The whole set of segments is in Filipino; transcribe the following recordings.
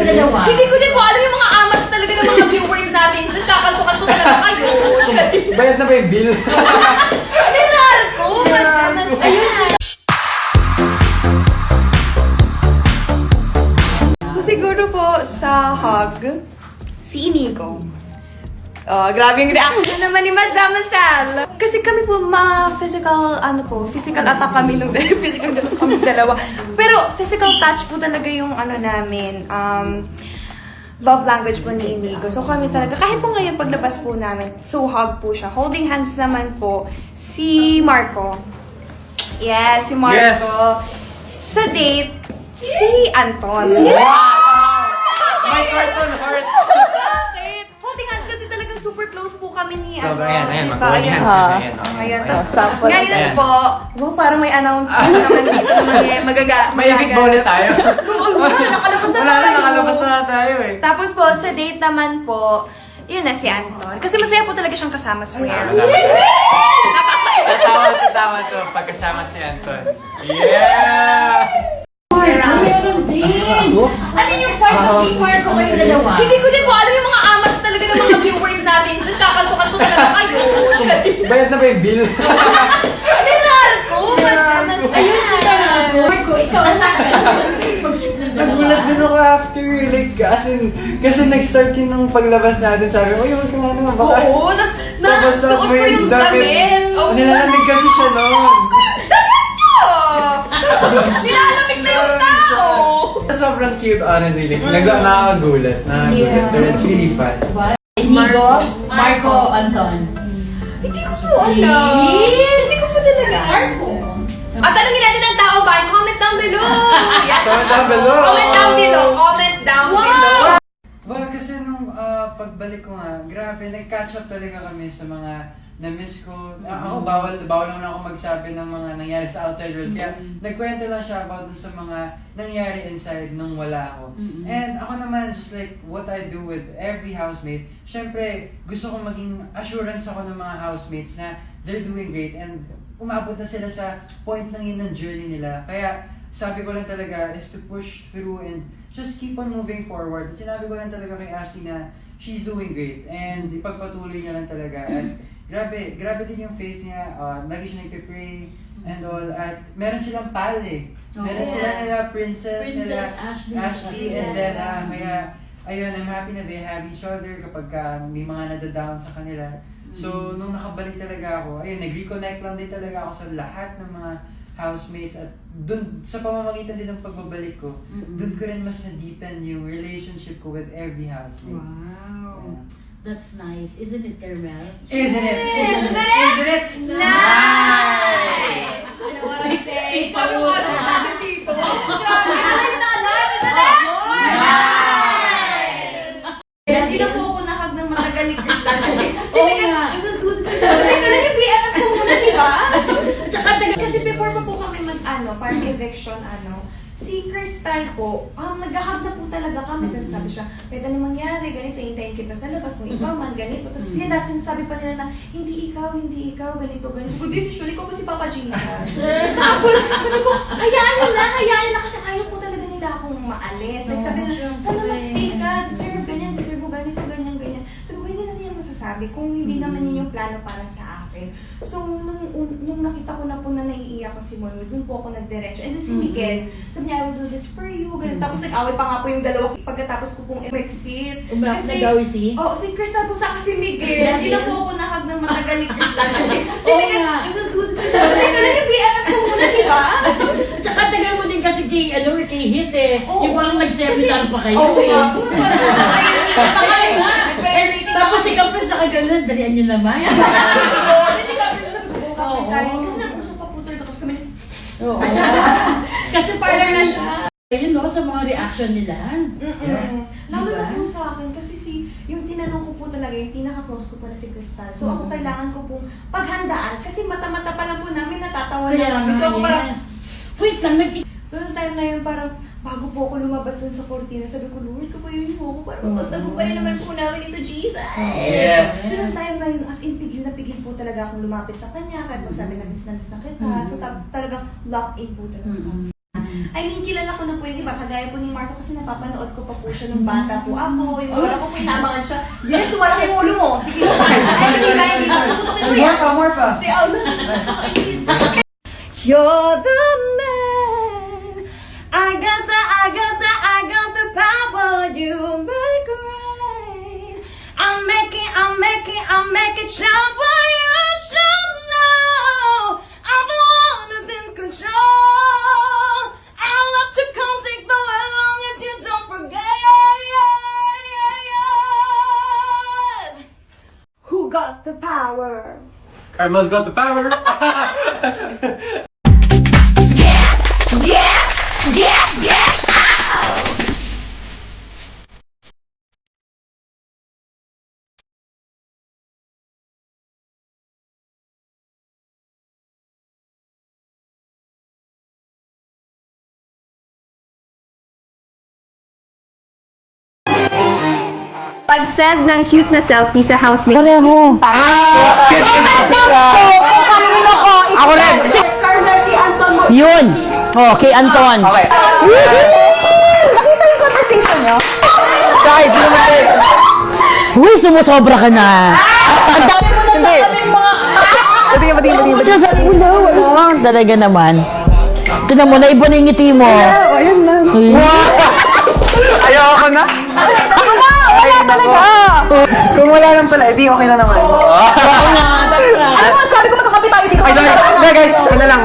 dalawa. Hindi ko din po alam yung mga amats talaga ng mga viewers natin. Diyan kakantukan ko talaga kayo. Bayad na ba yung bill? General ko! Mas ayun na. So siguro po sa hug, si Inigo. Grabe yung reaction naman ni Madam Sal. Kasi kami po physical attack kami nung physical kami dalawa. Pero physical touch po talaga yung namin, love language po ni Inigo. So kami talaga, kahit po ngayon paglabas po namin, so hug po siya. Holding hands naman po si Marco. Yes, si Marco. Yes. Sa date, si Anton. My heart on heart! Bakit? Holding hands kasi talagang super close po kami ni So, ayan, diba? mag-holding hands kami. Ayan, Ayan. tapos sample. ngayon Ayan. po, parang may announcement naman dito naman May event ba ulit tayo? Nakalabas na Wala na, tayo. nakalabas na tayo eh. Tapos po, sa date naman po, yun na si Anton. Kasi masaya po talaga siyang kasama sa Swear. Tatawa to pagkasama si Anton. Yeah! Meron din. Ano yung part ng King Marco kayong dalawa? Hindi ko din po alam yung mga amats talaga ng mga viewers natin. Diyan kakantukan ko talaga kayo. Bayad na ba yung bill? General ko! Mas Ayun si Marco, ikaw ang Nagulat din ako after, like, kasi nag-start yun nung paglabas natin, sabi ko, huwag ka nga naman, baka... Oo, nasuot ko yung damit. Nilalamig kasi siya noon. Nilalamig na yung tao! Sobrang cute, honestly. Like, nakakagulat. But it's really fun. Inigo, Marco, Anton. Hindi ko po alam. Hindi ko po talaga. Marco. Tanungin natin ang tao ba? Comment down below! Yes. Comment down below! Comment down below! Comment down below! Well, kasi nung pagbalik ko nga, grabe, nag-catch up talaga kami sa mga na-miss ko. Ako, bawal lang na ako magsabi ng mga nangyari sa outside world. Kaya nagkwento lang siya about dun sa mga nangyari inside nung wala ako. And ako naman, just like what I do with every housemate, syempre, gusto ko maging assurance ako ng mga housemates na they're doing great and umabot na sila sa point ng yun ng journey nila. Kaya sabi ko lang talaga is to push through and just keep on moving forward. At sinabi ko lang talaga kay Ashley na she's doing great and ipagpatuloy niya lang talaga. At grabe din yung faith niya. Lagi siya nagpe-pray and all. At meron silang pal eh. Meron sila nila Princess nila Ashley and then kaya ayun, I'm happy na they have each other kapag may mga nadadown sa kanila. So, nung nakabalik talaga ako, ayun, nag-reconnect lang din talaga ako sa lahat ng mga housemates at dun, sa pamamagitan din ng pagbabalik ko, dun ko rin mas na-deepen yung relationship ko with every housemate. Wow. That's nice. Isn't it, Carmel? Isn't it? Isn't it? Nice! Ano what I say? Ano what I sabi dito? Grabe! Isn't it? Nice! Hindi na po ako nakag ng matagal ni Crystal kasi kasi before pa po kami parang eviction, si Crystal po, naghahag na po talaga kami. Tapos sabi siya, kahit ano mangyari, ganito, hintayin kita sa labas, kung ikaw man, ganito. Tapos sila, sinasabi pa nila na, hindi ikaw, ganito, ganito. So, decision, ikaw ba si Papa Jesus? Tapos, sabi ko, hayaan nila, kasi ayaw po talaga nila akong maalis. Like, sabi nila, sana mag-stay ka, deserve mo ganito, ganyan. Sabi ko, hindi natin yung masasabi kung hindi naman yun yung plano para sa akin. So, nung nakita ko na po na naiiyak ko si Mono, dun po ako nagdiretso. And then si Miguel, sabi niya, I will do this for you, ganun. Tapos nag-away pa nga po yung dalawa pagkatapos ko pong exit. Nag-away si? Oo, si Crystal po sa si Miguel. Hindi na po ako nakag ng matagal ni Crystal kasi si Miguel, I will do this for you. Sabi ko, nag-BF ko muna, di ba? Tsaka tagal mo din kasi kay Hit eh. Yung parang nag-seminar pa kayo Oo, eh. nag-priority ka. Tapos si Kapres nakaganon, dalian nyo naman. Oo, kasi kapag sa buko kapag sa akin, kasi nag-usap pa po talaga ako sa mga. Oo. Kasi parang na siya. Ayun no, sa mga reaction nila. Lalo na po sa akin, kasi yung tinanong ko po talaga, yung pinaka-close ko po na si Crystal. So ako kailangan ko pong paghandaan, kasi mata-mata pa lang po namin, natatawa na kami. So ako parang, wait lang, so nung time na yun, parang bago po ako lumabas dun sa cortina, sabi ko, Lord, kapayun mo ako, parang magtagumpayan naman po namin ito, Jesus! Yes! So nung time na yun, as in, pigil na pigil po talaga akong lumapit sa kanya, kahit magsabi na miss na kita. So talagang locked in po talaga. I mean, kilala ko na po yung iba. Kagaya po ni Marco kasi napapanood ko pa po siya nung bata po ako. Yung wala ko po inaabangan siya. Yes, lumala yung ulo mo. Sige, ay, hindi ka. Putukin mo yan. More pa. Si You're the man. I got the power. You make it right. I'll make it shout for you. Should know I'm the one who's in control. I'll let you come take the way as long as you don't forget. Who got the power? Carmel's got the power. Pag-send ng cute na selfie sa housemate. Pareho. Ako rin. Carnal Anton mo. Yun. Oh, kay Anton. Okay. Nakita yung conversation nyo? Kahit naman. Uy, sumusobra ka na. Hindi. Hindi. Sabi mo na, wala. Talaga naman. Tignan mo, naiba na yung ngiti mo. Oo, ayun lang. Ayoko na. Wala talaga. Kung wala lang pala, edi okay na naman. Ano mo, sabi ko magkakapi tayo dito. Ay, sorry. Hindi guys, ano lang.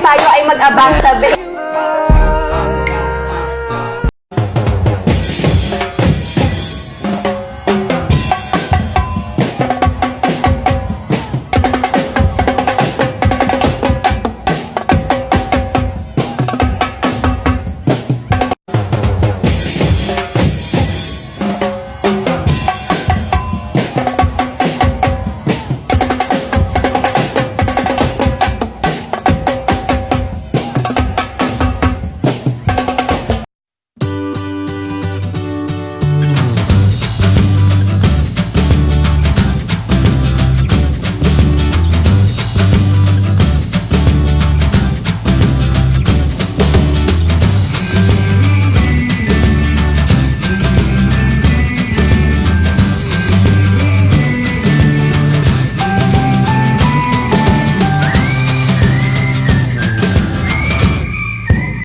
Tayo ay mag-abang sa